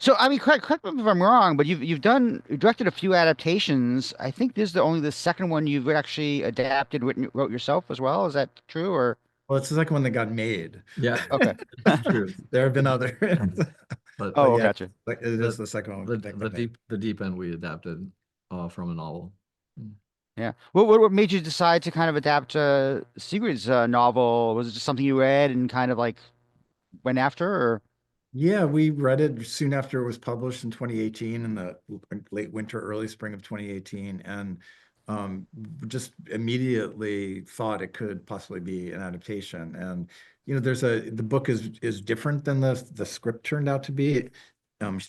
So I mean, correct me if I'm wrong, but you directed a few adaptations. I think this is only the second one you've actually adapted, wrote yourself as well. Is that true? Or Well, it's the second one that got made. Yeah, okay. that's true. There have been other, But but Oh, yeah, gotcha. like it is the the second one that got made. the deep end we adapted from a novel. Mm. Yeah. What made you decide to kind of adapt Sigrid's novel? Was it just something you read and kind of like went after, or? Yeah, we read it soon after it was published in 2018, in the late winter, early spring of 2018, and um, just immediately thought it could possibly be an adaptation. And the book is different than the script turned out to be.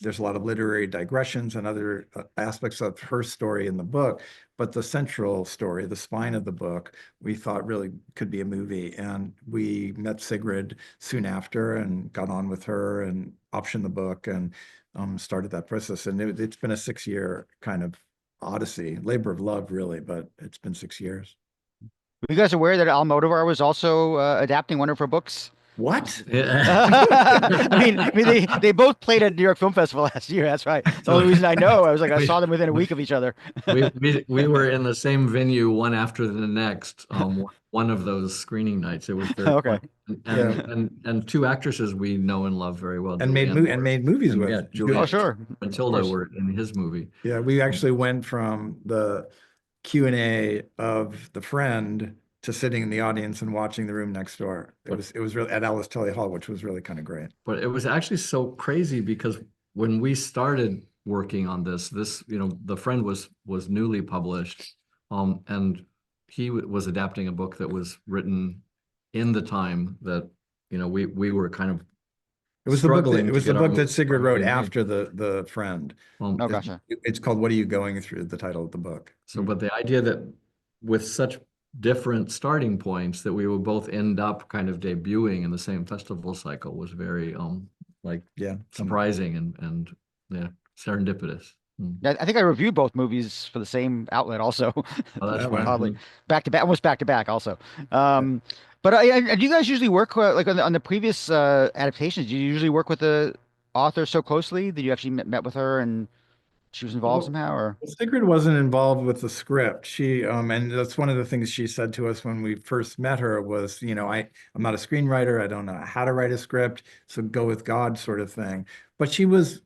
There's a lot of literary digressions and other aspects of her story in the book, but the central story, the spine of the book, we thought really could be a movie. And we met Sigrid soon after and got on with her and optioned the book and started that process. And it's been a 6 year kind of odyssey, labor of love, really, but it's been 6 years. Were you guys aware that Almodovar was also adapting one of her books? What? Yeah. I mean, they both played at New York Film Festival last year. That's right. It's the only reason I know. I was like, I We, saw them within a week of each other. we were in the same venue one after the next, one of those screening nights. It was very fun. Okay. Yeah, And two actresses we know and love very well, and made Julianne made movies and with. yeah, Julie Oh, and sure. Of Matilda course. were in his movie. Yeah, we actually went from the Q&A of The Friend to sitting in the audience and watching The Room Next Door. It was really at Alice Tully Hall, which was really kind of great. But it was actually so crazy because when we started working on The Friend was newly published, and he was adapting a book that was written in the time that we were kind of It was the book that struggling it to was the get our book that Sigrid wrote being made. after the Friend. Um, Oh, It's, gotcha. it's called What Are You Going Through, the title of the book. but the idea that with such different starting points that we would both end up kind of debuting in the same festival cycle was very like Yeah. surprising and yeah, serendipitous. Mm. Yeah, I think I reviewed both movies for the same outlet also. Oh, that's Oh, wow. Oddly, fun. back to back, almost back to back also. Um, but do you guys usually work like on the previous adaptations? Do you usually work with the author so closely that you actually met with her and she was involved Well, somehow, or? Sigrid wasn't involved with the script. And that's one of the things she said to us when we first met her was, I'm not a screenwriter. I don't know how to write a script, so go with God sort of thing. But she was,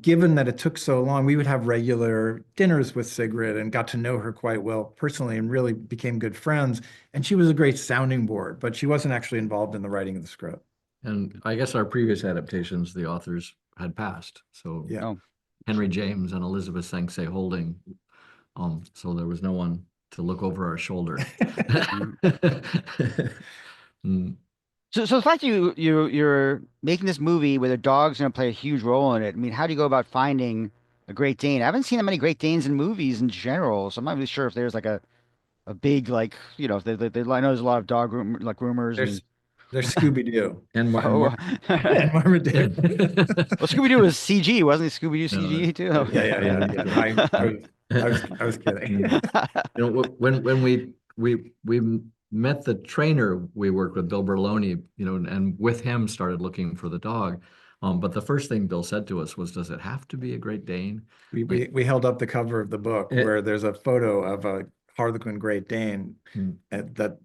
given that it took so long, we would have regular dinners with Sigrid and got to know her quite well personally and really became good friends. And she was a great sounding board, but she wasn't actually involved in the writing of the script. And I guess our previous adaptations, the authors had passed. So Yeah. Oh, Henry James and Elizabeth Sanksay Holding. So there was no one to look over our shoulder. Mm. so the fact you're making this movie where the dog's going to play a huge role in it. I mean, how do you go about finding a Great Dane? I haven't seen that many Great Danes in movies in general, so I'm not really sure if there's like a big like if I know there's a lot of rumors and There's there's Scooby-Doo And oh. and Marmaduke. Well, Scooby-Doo was CG, wasn't he? Scooby-Doo No, CG too? Yeah. I was kidding. When we met the trainer we worked with, Bill Berloni, and with him started looking for the dog. But the first thing Bill said to us was, "Does it have to be a Great Dane?" We held up the cover of the book It- where there's a photo of a Harlequin Great Dane Mm.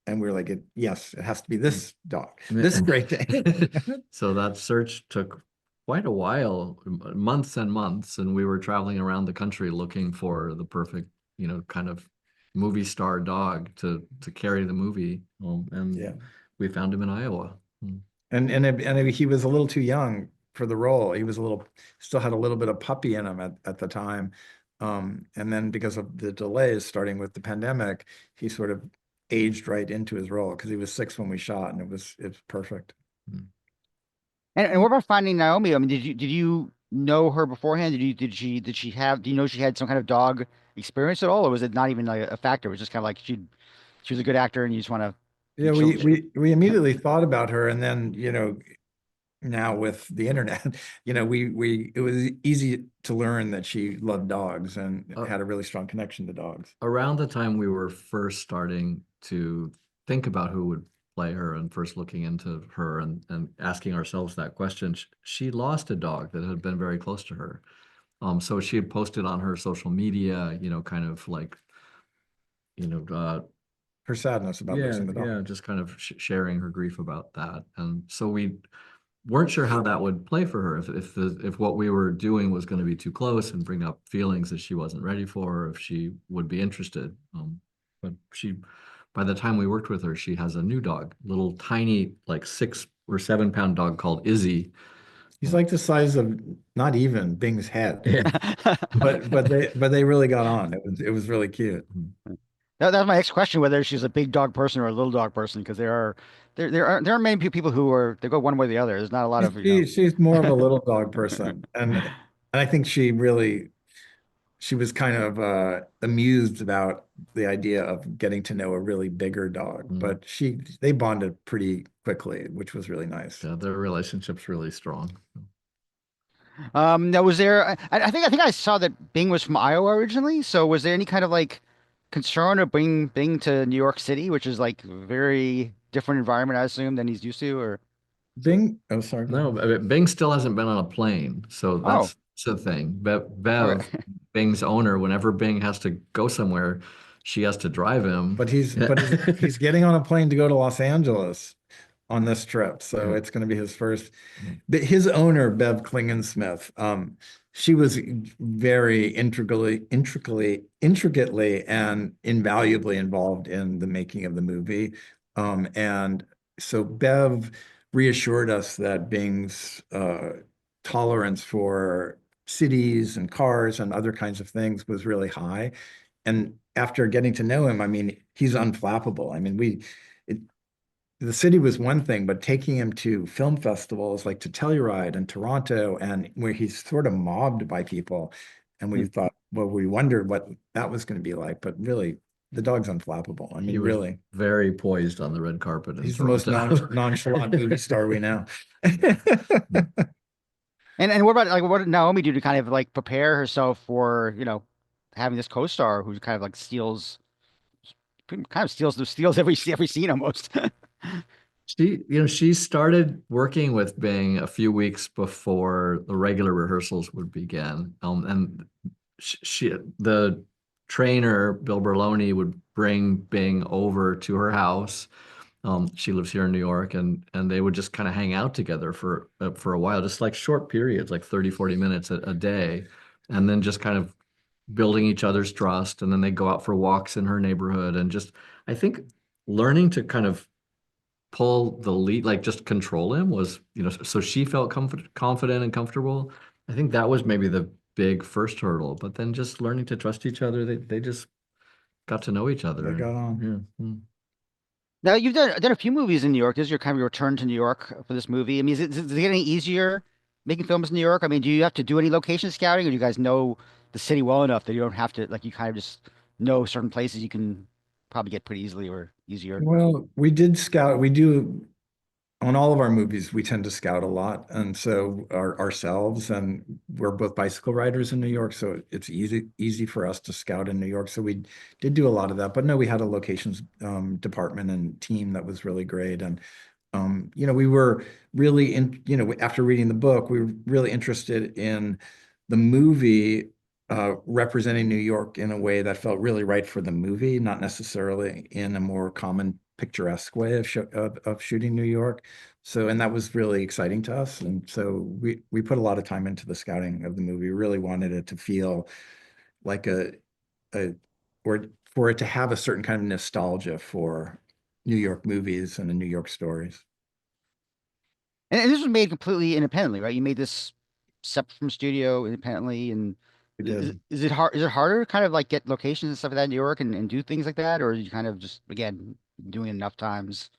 and we were like, yes, it has to be this dog, this Great Dane. So that search took quite a while, months and months, and we were traveling around the country looking for the perfect, kind of movie star dog to carry the movie. And Yeah. we found him in Iowa. Mm. And he was a little too young for the role. He was still had a little bit of puppy in him at the time. And then because of the delays starting with the pandemic, he sort of aged right into his role because he was 6 when we shot, and it was perfect. Mm. And what about finding Naomi? I mean, did you know her beforehand? Did she have? Do you know she had some kind of dog experience at all, or was it not even like a factor? It was just kind of like she was a good actor, and you just want to. Yeah, we immediately thought about her, and then now with the internet, we it was easy to learn that she loved dogs and had a really strong connection to dogs. Around the time we were first starting to think about who would play her and first looking into her and asking ourselves that question, she lost a dog that had been very close to her. So she had posted on her social media, kind of like, you know, Her sadness about yeah, losing the dog. yeah, just kind of sharing her grief about that. And so we weren't sure how that would play for her, if what we were doing was going to be too close and bring up feelings that she wasn't ready for, or if she would be interested. But by the time we worked with her, she has a new dog, little tiny, like 6 or 7 pound dog called Izzy. He's like the size of not even Bing's head, Yeah. but they really got on. It was really cute. That was my next question, whether she's a big dog person or a little dog person, because there are many people who are they go one way or the other. There's not a lot of, She's more of a little dog person, and I think she was kind of amused about the idea of getting to know a really bigger dog, but they bonded pretty quickly, which was really nice. Yeah, their relationship's really strong. Now was there I think I saw that Bing was from Iowa originally, so was there any kind of like concern of bringing Bing to New York City, which is like very different environment, I assume, than he's used to, or Bing, oh, sorry, go No, ahead. Bing still hasn't been on a plane, so oh, that's the thing. Bev, okay. Bing's owner, whenever Bing has to go somewhere, she has to drive him. He's getting on a plane to go to Los Angeles on this trip, so Yeah. it's going to be his first. But his owner, Bev Klingensmith, she was very intricately and invaluably involved in the making of the movie. And so Bev reassured us that Bing's tolerance for cities and cars and other kinds of things was really high. And after getting to know him, I mean, he's unflappable. I mean, the city was one thing, but taking him to film festivals like to Telluride and Toronto, and where he's sort of mobbed by people, and we thought, well, we wondered what that was going to be like. But really, the dog's unflappable. I He mean, was really, very poised on the red carpet in he's the most Toronto. nonchalant movie star we know. And what about like what did Naomi do to kind of like prepare herself for, having this co-star who kind of like steals every scene almost. She started working with Bing a few weeks before the regular rehearsals would begin. And the trainer, Bill Berloni, would bring Bing over to her house. She lives here in New York, and they would just kind of hang out together for a while, just like short periods, like 30, 40 minutes a day, and then just kind of building each other's trust. And then they go out for walks in her neighborhood, and just, I think, learning to kind of pull the lead, like just control him was, so she felt confident and comfortable. I think that was maybe the big first hurdle, but then just learning to trust each other, they just got to know each other. They got on. Yeah. Now you've done a few movies in New York. This is your kind of your return to New York for this movie. I mean, does it get any easier making films in New York? I mean, do you have to do any location scouting, or do you guys know the city well enough that you don't have to, like, you kind of just know certain places you can probably get pretty easily or easier? Well, we did scout. We do on all of our movies, we tend to scout a lot, and so ourselves, and we're both bicycle riders in New York, so it's easy for us to scout in New York. So we did do a lot of that, but no, we had a locations department and team that was really great, and we were really after reading the book, we were really interested in the movie representing New York in a way that felt really right for the movie, not necessarily in a more common picturesque way of shooting New York. So, and that was really exciting to us. And so we put a lot of time into the scouting of the movie. We really wanted it to feel like or for it to have a certain kind of nostalgia for New York movies and the New York stories. And this was made completely independently, right? You made this separate from studio independently, and We is, did. is it hard? Is it harder to kind of like get locations and stuff like that in New York and do things like that, or are you kind of just again doing it enough times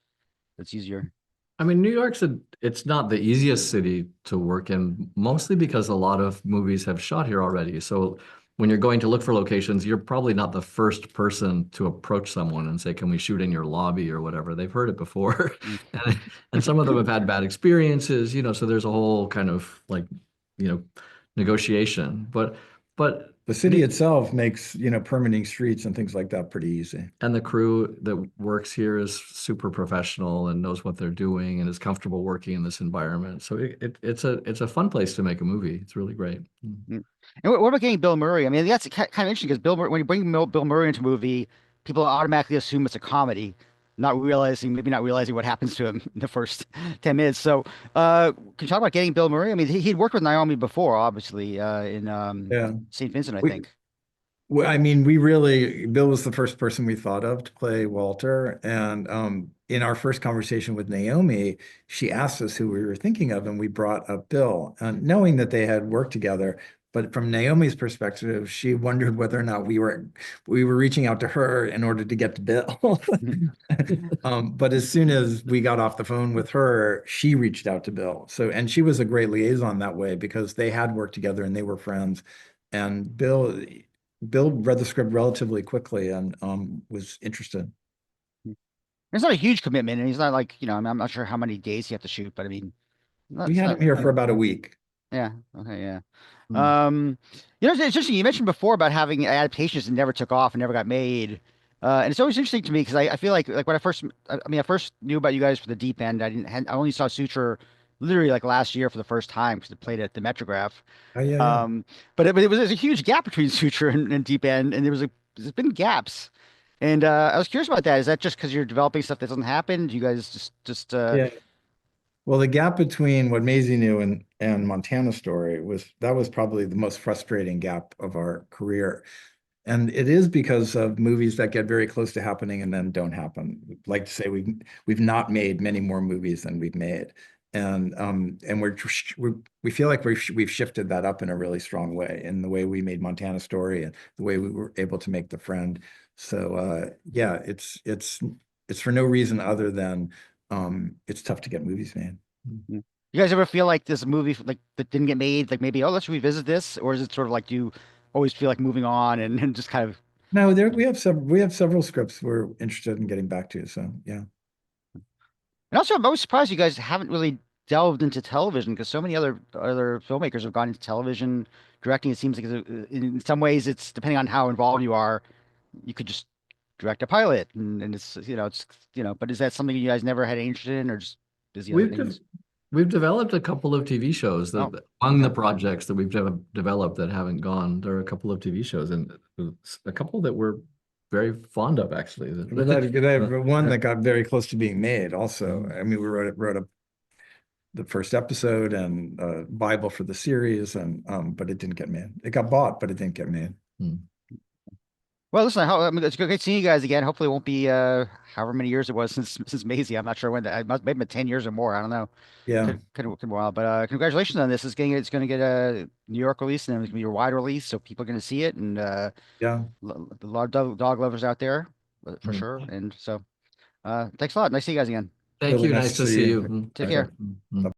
that's easier? I mean, New York's it's not the easiest city to work in, mostly because a lot of movies have shot here already. So when you're going to look for locations, you're probably not the first person to approach someone and say, can we shoot in your lobby or whatever? They've heard it before. Mm. And some of them have had bad experiences, so there's a whole kind of like, negotiation. But The city itself makes, permitting streets and things like that pretty easy. And the crew that works here is super professional and knows what they're doing and is comfortable working in this environment. So it's a fun place to make a movie. It's really great. Mm. And what about getting Bill Murray? I mean, that's kind of interesting because when you bring Bill Murray into a movie, people automatically assume it's a comedy, maybe not realizing what happens to him in the first 10 minutes. So, can you talk about getting Bill Murray? I mean, he'd worked with Naomi before, obviously, in Yeah. St. Vincent, I We, think. Well, I mean, Bill was the first person we thought of to play Walter. And in our first conversation with Naomi, she asked us who we were thinking of, and we brought up Bill, knowing that they had worked together. But from Naomi's perspective, she wondered whether or not we were reaching out to her in order to get to Bill. But as soon as we got off the phone with her, she reached out to Bill. And she was a great liaison that way because they had worked together and they were friends. And Bill read the script relatively quickly and was interested. It's not a huge commitment, and he's not like, I'm not sure how many days you have to shoot, but I mean, We had him here for about a week. yeah. Okay. Yeah. Mm. It's interesting. You mentioned before about having adaptations that never took off and never got made. And it's always interesting to me because I feel like when I first knew about you guys for the Deep End, I only saw Suture literally like last year for the first time because it played at the Metrograph. Oh, yeah. But there's a huge gap between Suture and Deep End, and there's been gaps. And I was curious about that. Is that just because you're developing stuff that doesn't happen? Do you guys Yeah. Well, the gap between What Maisie Knew and Montana Story was probably the most frustrating gap of our career. And it is because of movies that get very close to happening and then don't happen. Like to say we've not made many more movies than we've made. And we feel like we've shifted that up in a really strong way in the way we made Montana Story and the way we were able to make The Friend. So yeah, it's for no reason other than it's tough to get movies made. Mhm. You guys ever feel like this movie like that didn't get made, like maybe, oh, let's revisit this, or is it sort of like you always feel like moving on and just kind of No, we have several scripts we're interested in getting back to. So yeah. And also, I'm always surprised you guys haven't really delved into television because so many other filmmakers have gone into television directing. It seems like in some ways, it's depending on how involved you are, you could just direct a pilot, and But is that something you guys never had any interest in, or just busy other We've things? we've developed a couple of TV shows Oh, that among the okay. projects that we've developed that haven't gone. There are a couple of TV shows and a couple that we're very fond of actually. Well, one that got very close to being made also. I mean, we wrote up the first episode and Bible for the series, and but it didn't get made. It got bought, but it didn't get made. Well, listen, it's great seeing you guys again. Hopefully, it won't be however many years it was since Maisie. I'm not sure when that. It must maybe been 10 years or more. I don't know. Yeah. Could a while. But congratulations on this. It's going to get a New York release and it's going to be a wide release, so people are going to see it, and Yeah. a lot of dog lovers out there for sure. And so, thanks a lot. Nice to see you guys again. Thank Really you. nice Nice to to see see you. you. Take Okay. care.